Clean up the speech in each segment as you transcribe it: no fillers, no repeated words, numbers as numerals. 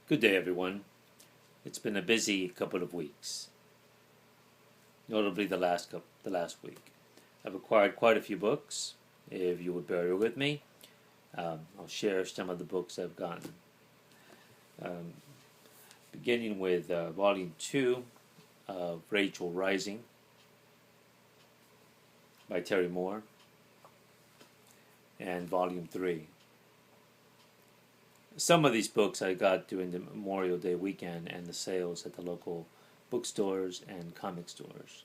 Good day, everyone. It's been a busy couple of weeks, notably the last week. I've acquired quite a few books. If you would bear with me, I'll share some of the books I've gotten. Beginning with Volume 2 of Rachel Rising by Terry Moore, and Volume 3. Some of these books I got during the Memorial Day weekend and the sales at the local bookstores and comic stores.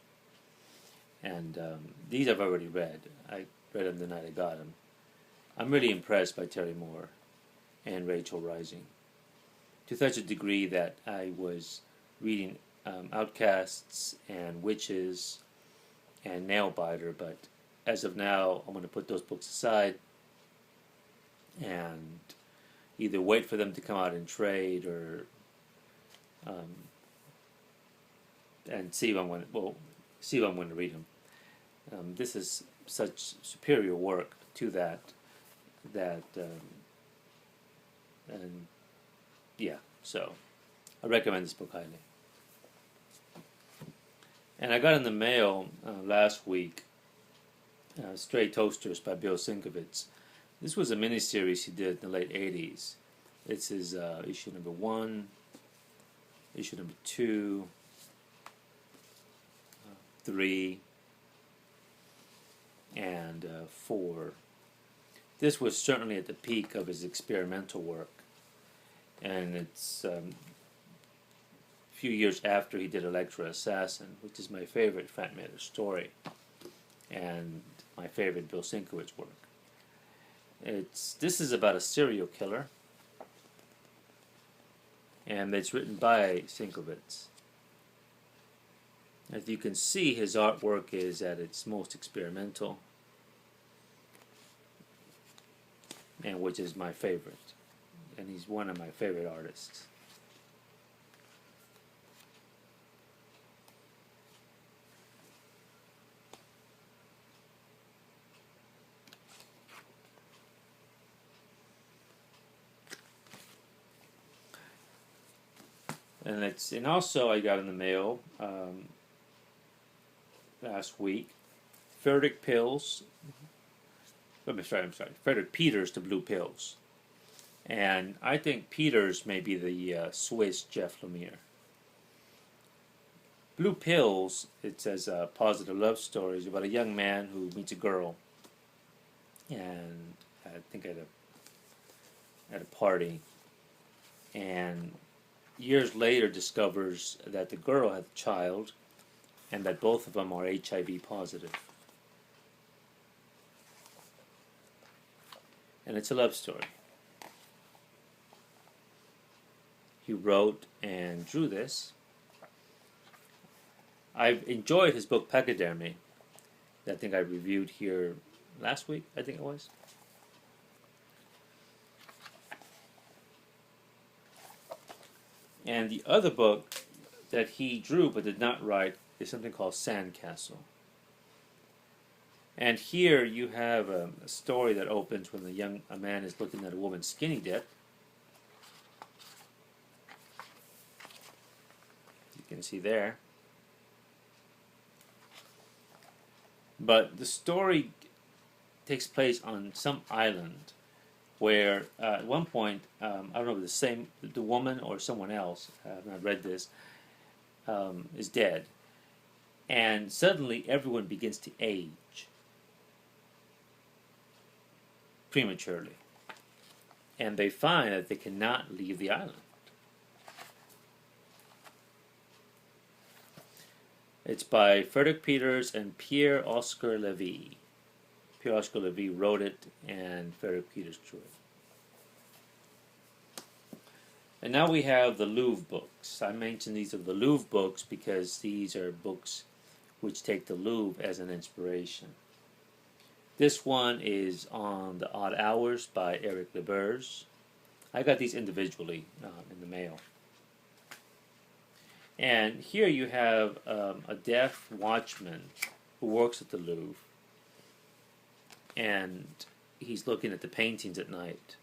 And these I've already read. I read them the night I got them. I'm really impressed by Terry Moore and Rachel Rising, to such a degree that I was reading Outcasts and Witches and Nailbiter, but as of now I'm going to put those books aside and either wait for them to come out in trade or and see if I'm going to read them. This is such superior work to that and yeah, so I recommend this book highly. And I got in the mail last week Stray Toasters by Bill Sienkiewicz. This was a miniseries he did in the late 80s. It's his issue number 1, issue number 2, 3, and 4. This was certainly at the peak of his experimental work, and it's a few years after he did Electra Assassin, which is my favorite Frank Miller story, and my favorite Bill Sienkiewicz work. This is about a serial killer, and it's written by Sienkiewicz. As you can see, his artwork is at its most experimental, and which is my favorite, and he's one of my favorite artists. And also I got in the mail last week Frederick Pills. Frederick Peters, The Blue Pills, and I think Peters may be the Swiss Jeff Lemire. Blue Pills, it says a positive love story, is about a young man who meets a girl, and I think at a party, and years later discovers that the girl had a child and that both of them are HIV positive. And it's a love story. He wrote and drew this. I've enjoyed his book Pachydermy, that I think I reviewed here last week, I think it was. And the other book that he drew but did not write is something called Sandcastle. And here you have a story that opens when a man is looking at a woman's skinny dip. You can see there. But the story takes place on some island where at one point, I don't know if the woman or someone else, I have not read this, is dead. And suddenly everyone begins to age prematurely. And they find that they cannot leave the island. It's by Frederick Peters and Pierre Oscar Levy. Pierre Oscar Levy wrote it, and Frederick Peters drew it. And now we have the Louvre books. I mention these are the Louvre books because these are books which take the Louvre as an inspiration. This one is On the Odd Hours by Eric Lebers. I got these individually in the mail. And here you have a deaf watchman who works at the Louvre, and he's looking at the paintings at night.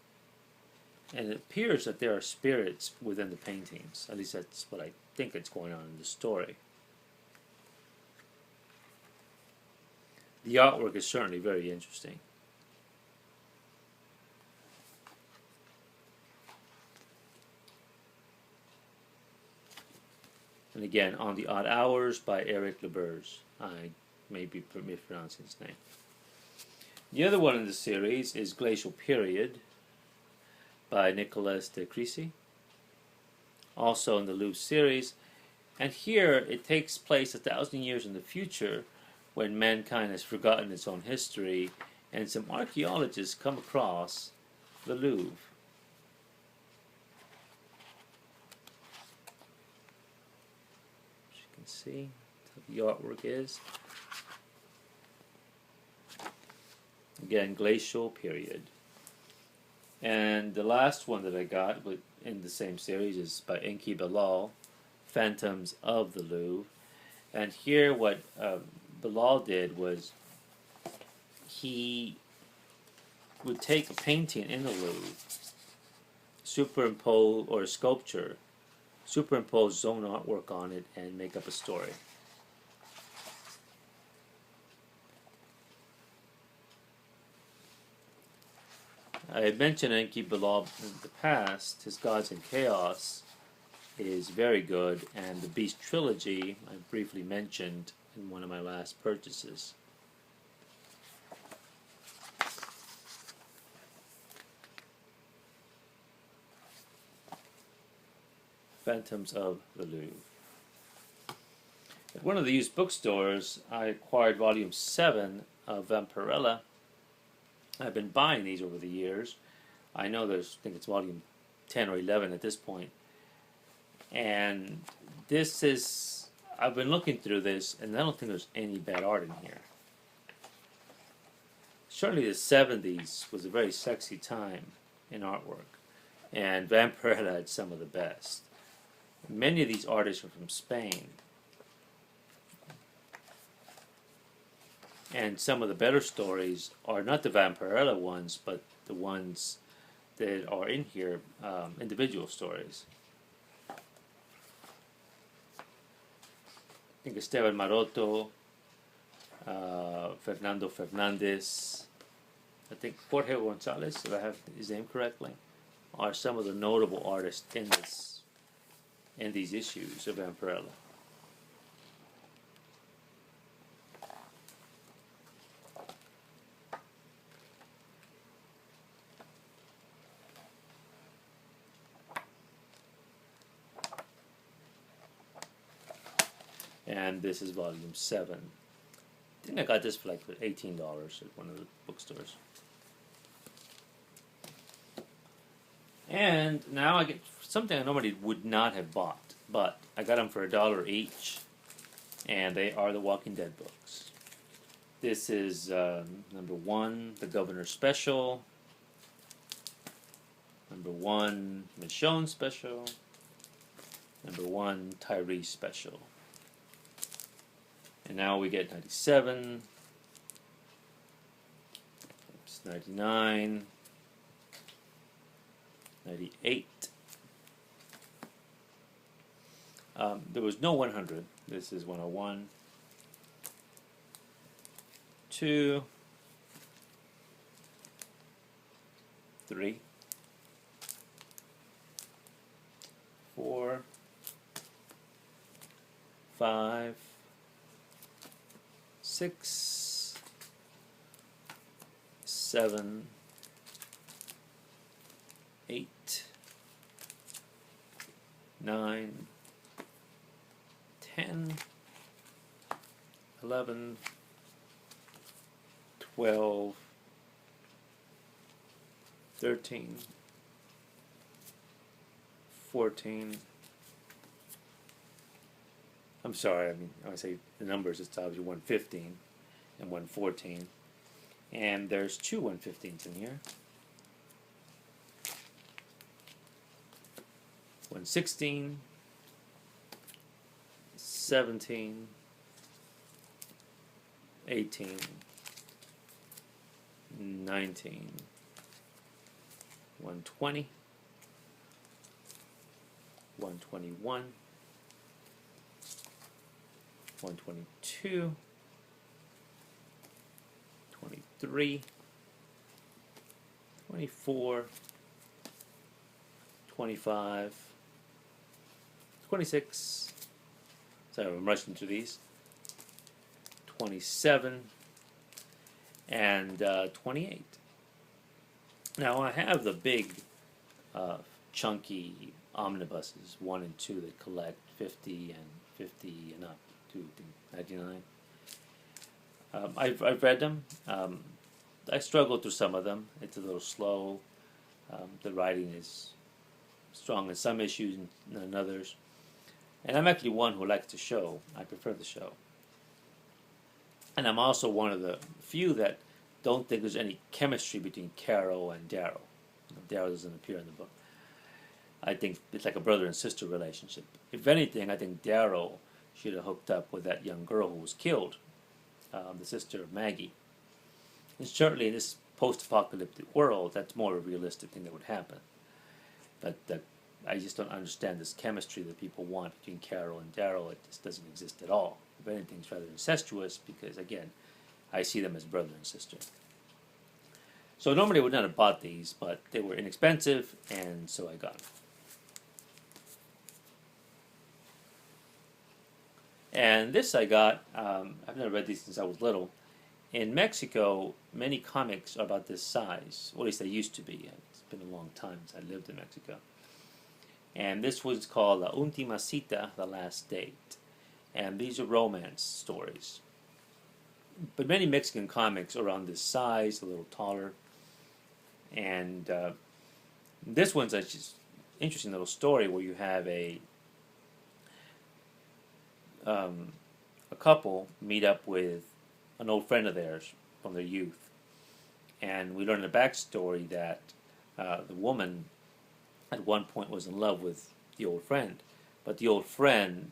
and it appears that there are spirits within the paintings. At least that's what I think it's going on in the story. The artwork is certainly very interesting. And again, On the Odd Hours by Eric Leberge. I may be mispronouncing his name. The other one in the series is Glacial Period by Nicolas de Crécy, also in the Louvre series. And here it takes place 1,000 years in the future, when mankind has forgotten its own history, and some archaeologists come across the Louvre. As you can see, how the artwork is. Again, Glacial Period. And the last one that I got in the same series is by Enki Bilal, Phantoms of the Louvre. And here what Bilal did was he would take a painting in the Louvre, superimpose, or a sculpture, superimpose his own artwork on it and make up a story. I had mentioned Enki Bilal in the past. His Gods in Chaos is very good, and the Beast Trilogy I briefly mentioned in one of my last purchases. Phantoms of the Louvre. At one of the used bookstores, I acquired volume 7 of Vampirella. I've been buying these over the years. I know I think it's volume 10 or 11 at this point. And this is, I've been looking through this, and I don't think there's any bad art in here. Certainly the 70s was a very sexy time in artwork, and Vampirella had some of the best. Many of these artists are from Spain. And some of the better stories are not the Vampirella ones, but the ones that are in here, individual stories. I think Esteban Maroto, Fernando Fernandez, I think Jorge Gonzalez, if I have his name correctly, are some of the notable artists in these issues of Vampirella. And this is volume 7. I think I got this for like $18 at one of the bookstores. And now I get something I normally would not have bought, but I got them for $1 each, and they are the Walking Dead books. This is number 1, The Governor Special, number 1, Michonne Special, number 1, Tyrese Special. And now we get 97, 99, 98. There was no 100. This is 101. 2, 3, 4, 5, 6, 7, 8, 9, 10, 11, 12, 13, 14. I'm sorry, I mean, when I say the numbers, it's obviously 115 and 114. And there's 2 115s in here. 116, 17, 18, 19, 120, 121, 122, 23, 24, 25, 26, sorry I'm rushing through these, 27, and 28. Now I have the big chunky omnibuses 1 and 2 that collect 50 and 50 and up to 99. I've read them. I struggled through some of them. It's a little slow. The writing is strong in some issues and in others. And I'm actually one who likes the show. I prefer the show. And I'm also one of the few that don't think there's any chemistry between Carol and Daryl. Daryl doesn't appear in the book. I think it's like a brother and sister relationship. If anything, I think Daryl should have hooked up with that young girl who was killed, the sister of Maggie. And certainly in this post-apocalyptic world, that's more a realistic thing that would happen. But I just don't understand this chemistry that people want between Carol and Daryl. It just doesn't exist at all. If anything, it's rather incestuous because, again, I see them as brother and sister. So normally I would not have bought these, but they were inexpensive, and so I got them. And this I got, I've never read these since I was little. In Mexico, many comics are about this size, or at least they used to be. It's been a long time since I lived in Mexico. And this was called La Última Cita, The Last Date. And these are romance stories. But many Mexican comics are around this size, a little taller. And this one's a just interesting little story where you have a couple meet up with an old friend of theirs from their youth. And we learn the backstory that the woman at one point was in love with the old friend. But the old friend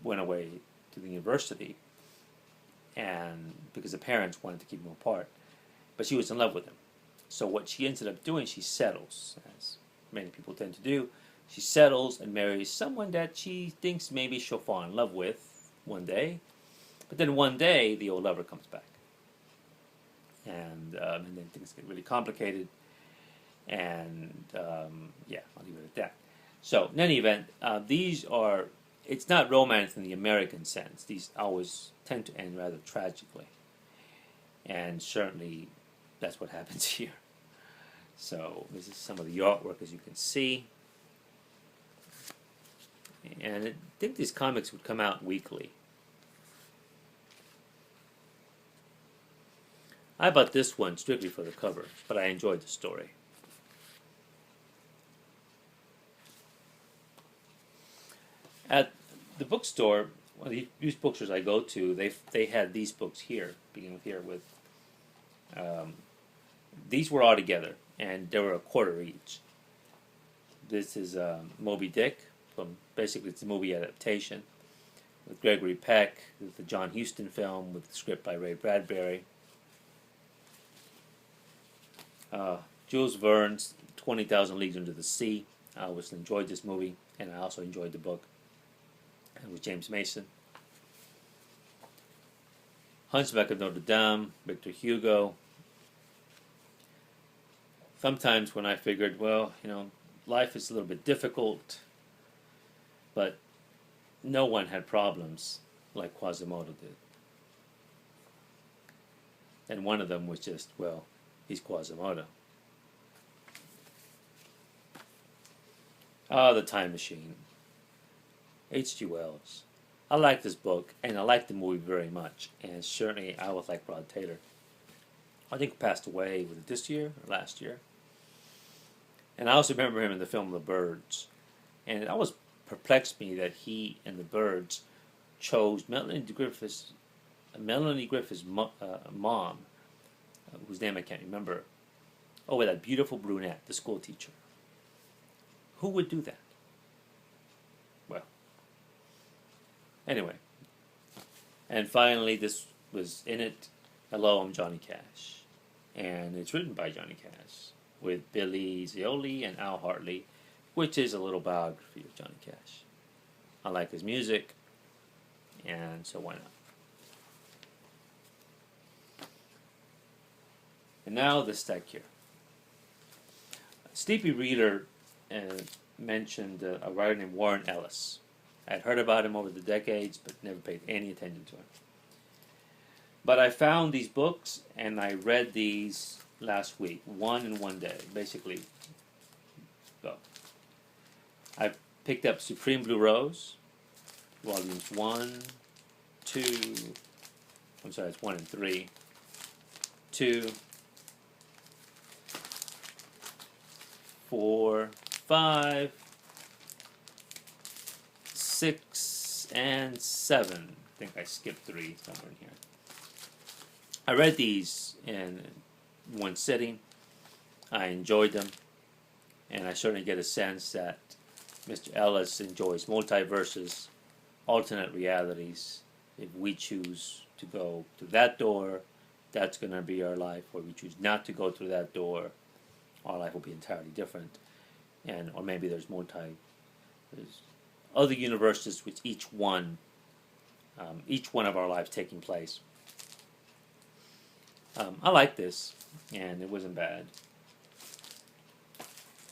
went away to the university and because the parents wanted to keep them apart. But she was in love with him. So what she ended up doing, she settles, as many people tend to do. She settles and marries someone that she thinks maybe she'll fall in love with one day. But then one day, the old lover comes back. And then things get really complicated. And, yeah, I'll leave it at that. So, in any event, these are, it's not romance in the American sense. These always tend to end rather tragically. And certainly, that's what happens here. So, this is some of the artwork, as you can see. And I think these comics would come out weekly. I bought this one strictly for the cover, but I enjoyed the story. At the bookstore, one of the used bookstores I go to, they had these books here, beginning here with. These were all together, and they were $0.25 each. This is Moby Dick, from basically it's a movie adaptation with Gregory Peck, the John Huston film with the script by Ray Bradbury. Jules Verne's 20,000 Leagues Under the Sea. I always enjoyed this movie, and I also enjoyed the book. It was James Mason. Hunchback of Notre Dame, Victor Hugo. Sometimes when I figured, well, life is a little bit difficult, but no one had problems like Quasimodo did. And one of them was just, well, he's Quasimodo. The Time Machine. H.G. Wells. I like this book, and I like the movie very much. And certainly, I was like Rod Taylor. I think he passed away, was it this year or last year? And I also remember him in the film The Birds. And it always perplexed me that he and The Birds chose Melanie Griffith's mom, whose name I can't remember, with that beautiful brunette, the school teacher. Who would do that? Well, anyway. And finally, this was in it. Hello, I'm Johnny Cash. And it's written by Johnny Cash, with Billy Zioli and Al Hartley, which is a little biography of Johnny Cash. I like his music, and so why not? And now the stack here. Sleepy Reader mentioned a writer named Warren Ellis. I'd heard about him over the decades, but never paid any attention to him. But I found these books, and I read these last week, one in one day, basically. So, I picked up Supreme Blue Rose, volumes 1, 2, I'm sorry, it's 1 and 3, 2, 4, 5, 6, and 7. I think I skipped 3 somewhere in here. I read these in one sitting. I enjoyed them, and I certainly get a sense that Mr. Ellis enjoys multiverses, alternate realities. If we choose to go through that door, that's going to be our life. Or we choose not to go through that door, our life will be entirely different. Or maybe there's other universes with each one of our lives taking place. I like this, and it wasn't bad.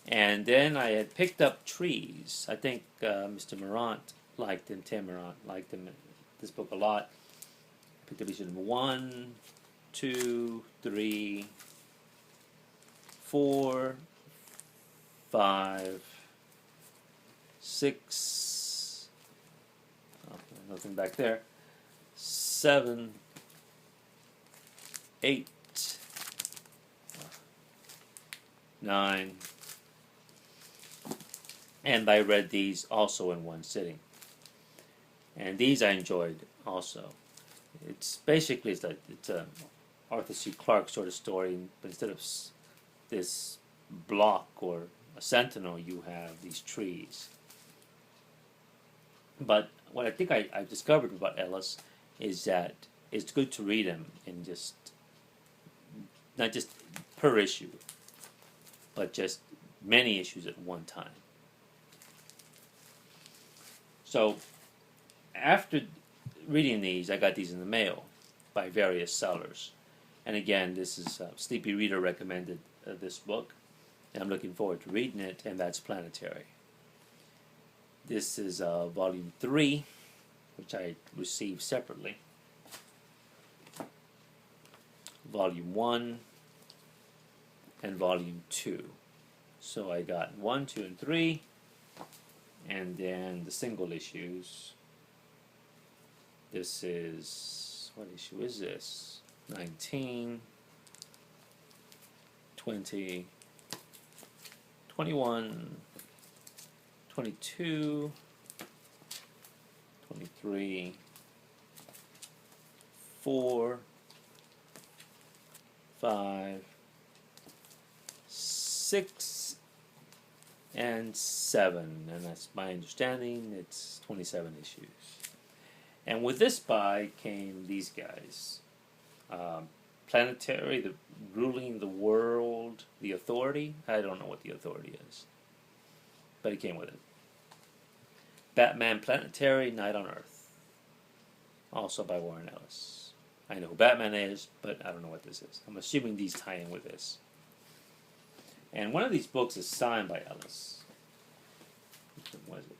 And then I had picked up Trees. I think Mr. Morant liked him, Tim Morant liked him, this book a lot. I picked up issue number 1, 2, 3, 4, 5, 6, nothing back there, 7, 8, 9, and I read these also in one sitting. And these I enjoyed also. It's basically it's a Arthur C. Clarke sort of story, but instead of this block or a sentinel, you have these trees. But what I think I discovered about Ellis is that it's good to read him in just not just per issue, but just many issues at one time. So after reading these, I got these in the mail by various sellers. And again, this is Sleepy Reader recommended this book, and I'm looking forward to reading it, and that's Planetary. This is volume 3, which I received separately. Volume 1 and volume 2. So I got 1, 2, and 3, and then the single issues. This is, what issue is this? 19, 20, 21, 22, 23, 4, 5, 6, and 7, and that's my understanding. It's 27 issues. And with this buy came these guys. Planetary, the Ruling the World, The Authority. I don't know what The Authority is, but it came with it. Batman Planetary, Night on Earth, also by Warren Ellis. I know who Batman is, but I don't know what this is. I'm assuming these tie in with this. And one of these books is signed by Ellis. Which one was it?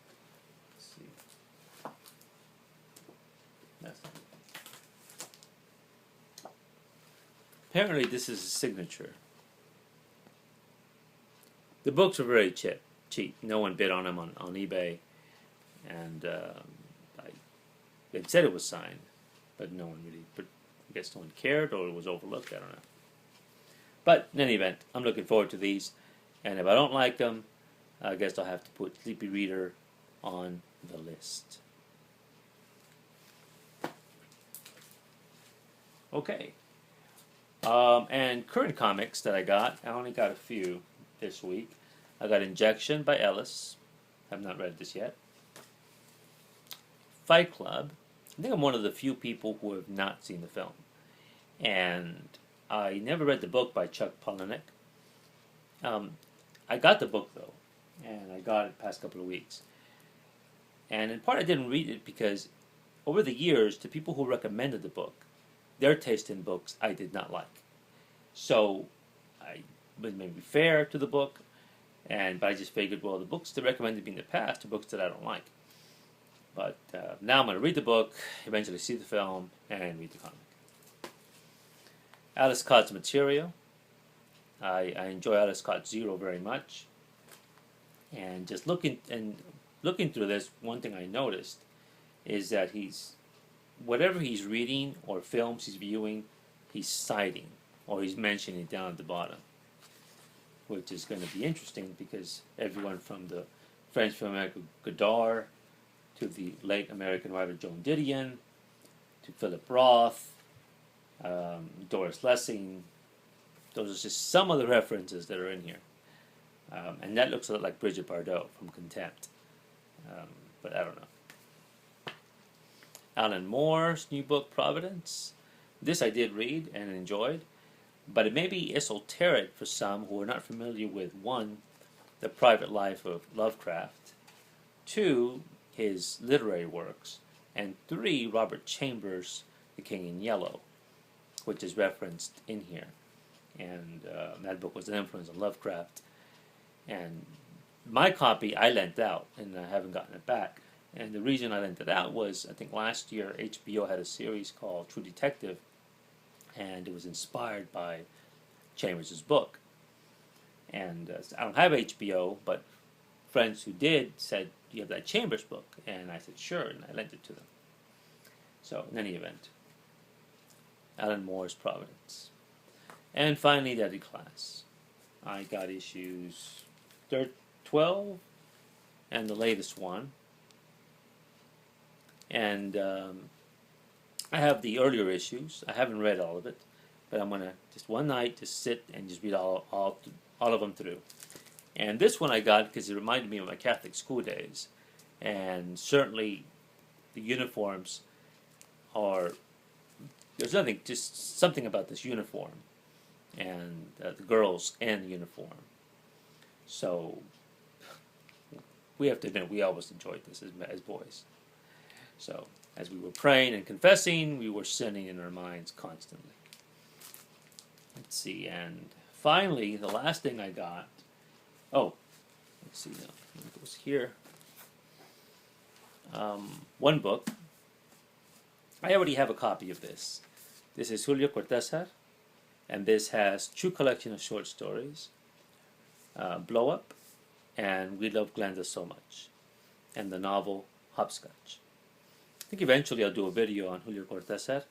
Let's see. That's not it. Apparently this is a signature. The books were very cheap. No one bid on them on eBay. And it said it was signed, but no one really, I guess no one cared, or it was overlooked, I don't know. But in any event, I'm looking forward to these, and if I don't like them, I guess I'll have to put Sleepy Reader on the list. Okay. And current comics that I got, I only got a few this week. I got Injection by Ellis. I've not read this yet. Fight Club. I think I'm one of the few people who have not seen the film. And I never read the book by Chuck Palahniuk. I got the book, though. and I got it the past couple of weeks. And in part, I didn't read it because over the years, the people who recommended the book, their taste in books I did not like. So I was maybe fair to the book, but I just figured, well, the books they recommended me in the past are books that I don't like. But now I'm going to read the book, eventually see the film, and read the comic. Alice Scott's material. I enjoy Alice Scott Zero very much. And just looking through this, one thing I noticed is that whatever he's reading or films he's viewing, he's citing or he's mentioning down at the bottom, which is going to be interesting because everyone from the French filmmaker Godard to the late American writer Joan Didion to Philip Roth, Doris Lessing, those are just some of the references that are in here. And that looks a lot like Brigitte Bardot from Contempt. But I don't know. Alan Moore's new book, Providence. This I did read and enjoyed, but it may be esoteric for some who are not familiar with, 1, the private life of Lovecraft, 2, his literary works, and 3, Robert Chambers' The King in Yellow, which is referenced in here. And that book was an influence on Lovecraft. And my copy I lent out, and I haven't gotten it back. And the reason I lent it out was, I think last year HBO had a series called True Detective, and it was inspired by Chambers' book. And I don't have HBO, but friends who did said, "Do you have that Chambers book?" And I said, "Sure," and I lent it to them. So, in any event, Alan Moore's Providence. And finally, Deadly Class. I got issues 12 and the latest one. And I have the earlier issues. I haven't read all of it, but I'm going to just one night just sit and just read all of them through. And this one I got because it reminded me of my Catholic school days. And certainly the uniforms are, there's nothing, just something about this uniform and the girls in uniform. So we have to admit we always enjoyed this as boys. So as we were praying and confessing, we were sinning in our minds constantly. Let's see, and finally, the last thing I got, let's see now, it was here. One book. I already have a copy of this. This is Julio Cortázar, and this has True Collection of Short Stories, Blow Up, and We Love Glenda So Much, and the novel Hopscotch. I think eventually I'll do a video on Julio Cortázar.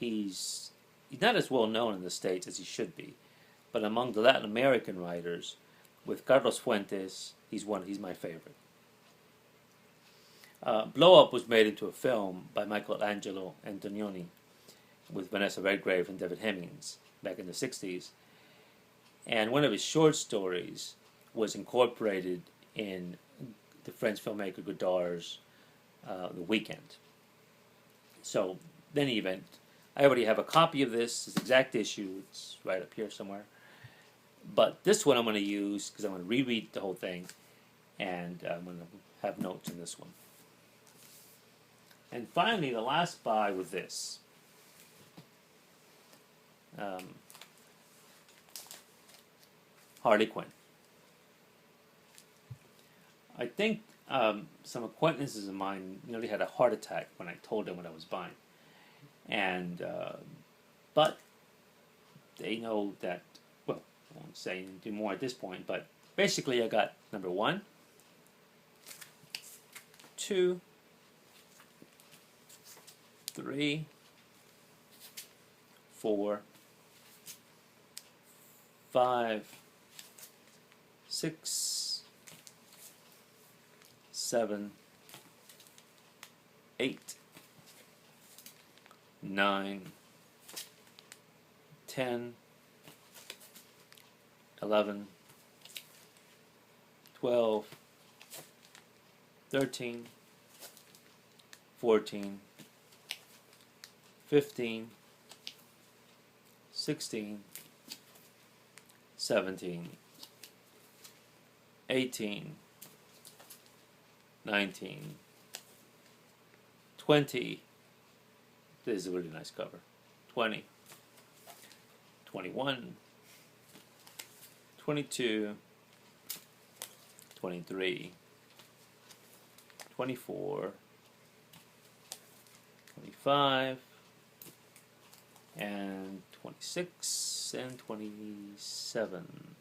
He's not as well known in the States as he should be, but among the Latin American writers, with Carlos Fuentes, he's my favorite. Blow Up was made into a film by Michelangelo Antonioni with Vanessa Redgrave and David Hemmings back in the 60s. And one of his short stories was incorporated in the French filmmaker Godard's The Weekend. So, in any event, I already have a copy of this exact issue. It's right up here somewhere. But this one I'm going to use because I'm going to reread the whole thing, and I'm going to have notes in this one. And finally, the last buy was this. Harley Quinn. I think some acquaintances of mine nearly had a heart attack when I told them what I was buying. And, but they know that, well, I won't say anything more at this point, but basically I got number 1, 2, 3, 4, 5, 6, 7, 8, 9, 10, 11, 12, 13, 14, 15, 16, 17, 18, 19, 20. This is a really nice cover. 20, 21, 22, 23, 24, 25, and 26, and 27.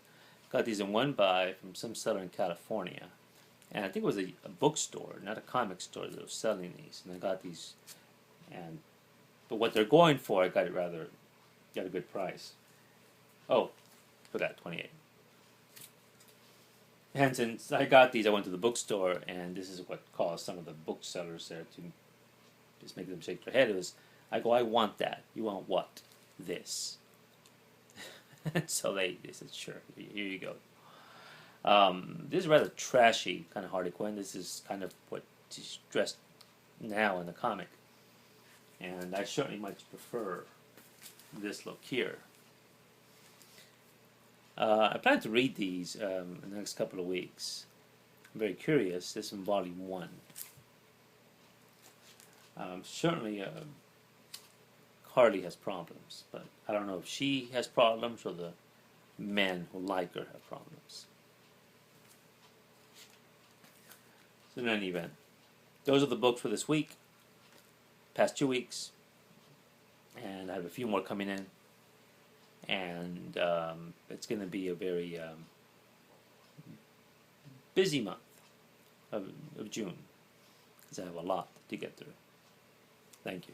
Got these in one buy from some seller in California. And I think it was a bookstore, not a comic store, that was selling these. And I got these, but what they're going for, I got a good price. Oh, forgot 28. And since I got these, I went to the bookstore, and this is what caused some of the booksellers there to just make them shake their head. It was, I go, I want that. You want what? This. So they said, sure, here you go. This is rather trashy kind of Harley Quinn. This is kind of what she's dressed now in the comic. And I certainly much prefer this look here. I plan to read these in the next couple of weeks. I'm very curious. This is in Volume 1. Certainly Harley has problems, but I don't know if she has problems or the men who like her have problems. So in any event, those are the books for this week, past 2 weeks, and I have a few more coming in, and it's going to be a very busy month of June, because I have a lot to get through. Thank you.